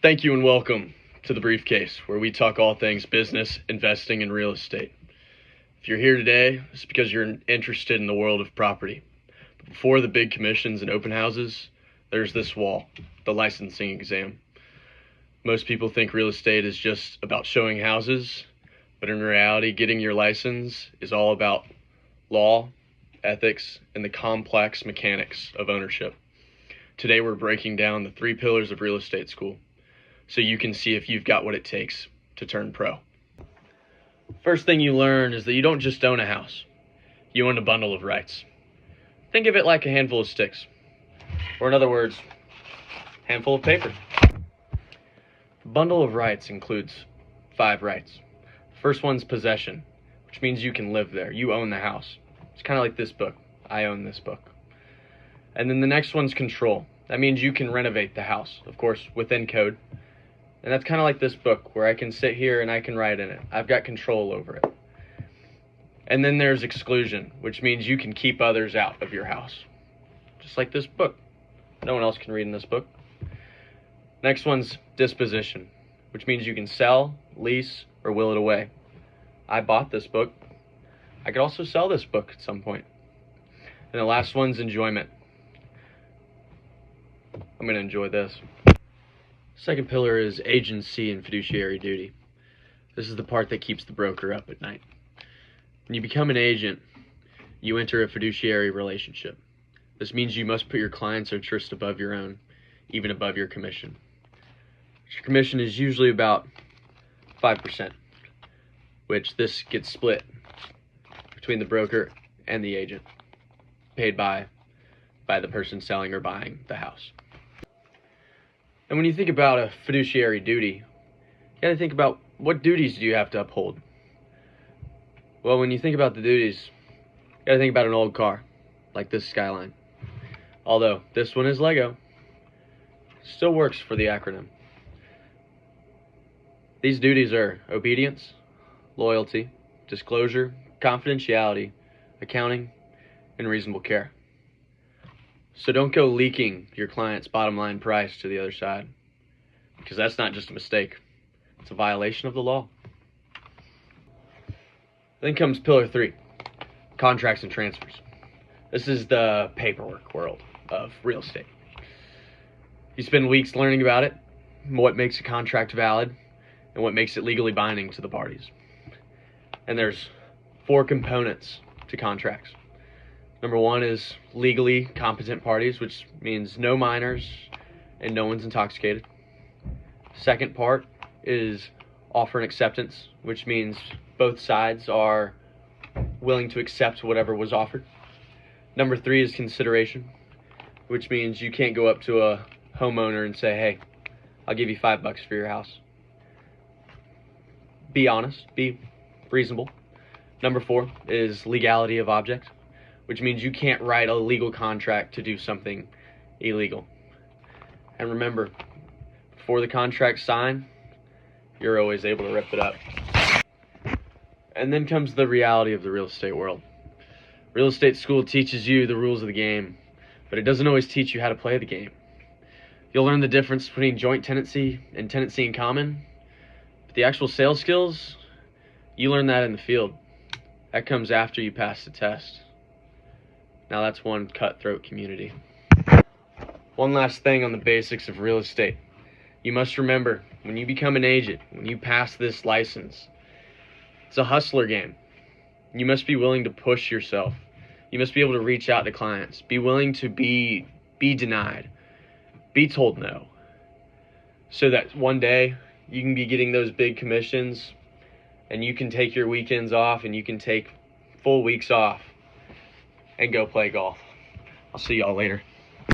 Thank you and welcome to The Briefcase, where we talk all things business, investing, and real estate. If you're here today, it's because you're interested in the world of property. But before the big commissions and open houses, there's this wall, the licensing exam. Most people think real estate is just about showing houses, but in reality, getting your license is all about law, ethics, and the complex mechanics of ownership. Today, we're breaking down the 3 pillars of real estate school, so you can see if you've got what it takes to turn pro. First thing you learn is that you don't just own a house, you own a bundle of rights. Think of it like a handful of sticks, or in other words, a handful of paper. The bundle of rights includes 5 rights. The first one's possession, which means you can live there, you own the house. It's kind of like this book, I own this book. And then the next one's control. That means you can renovate the house, of course, within code. And that's kind of like this book where I can sit here and I can write in it. I've got control over it. And then there's exclusion, which means you can keep others out of your house. Just like this book. No one else can read in this book. Next one's disposition, which means you can sell, lease, or will it away. I bought this book. I could also sell this book at some point. And the last one's enjoyment. I'm going to enjoy this. Second pillar is agency and fiduciary duty. This is the part that keeps the broker up at night. When you become an agent, you enter a fiduciary relationship. This means you must put your client's interest above your own, even above your commission. Your commission is usually about 5%, which this gets split between the broker and the agent, paid by the person selling or buying the house. And when you think about a fiduciary duty, you gotta think about what duties do you have to uphold. Well, when you think about the duties, you gotta think about an old car, like this Skyline. Although this one is Lego, still works for the acronym. These duties are obedience, loyalty, disclosure, confidentiality, accounting, and reasonable care. So don't go leaking your client's bottom line price to the other side, because that's not just a mistake, it's a violation of the law. Then comes pillar 3, contracts and transfers. This is the paperwork world of real estate. You spend weeks learning about it, what makes a contract valid, and what makes it legally binding to the parties. And there's 4 components to contracts. Number 1 is legally competent parties, which means no minors and no one's intoxicated. Second part is offer and acceptance, which means both sides are willing to accept whatever was offered. Number 3 is consideration, which means you can't go up to a homeowner and say, hey, I'll give you $5 for your house. Be honest, be reasonable. Number 4 is legality of object, which means you can't write a legal contract to do something illegal. And remember, before the contract's signed, you're always able to rip it up. And then comes the reality of the real estate world. Real estate school teaches you the rules of the game, but it doesn't always teach you how to play the game. You'll learn the difference between joint tenancy and tenancy in common, but the actual sales skills, you learn that in the field. That comes after you pass the test. Now that's one cutthroat community. One last thing on the basics of real estate. You must remember, when you become an agent, when you pass this license, it's a hustler game. You must be willing to push yourself. You must be able to reach out to clients. Be willing to be denied. Be told no. So that one day you can be getting those big commissions and you can take your weekends off and you can take full weeks off and go play golf. I'll see y'all later.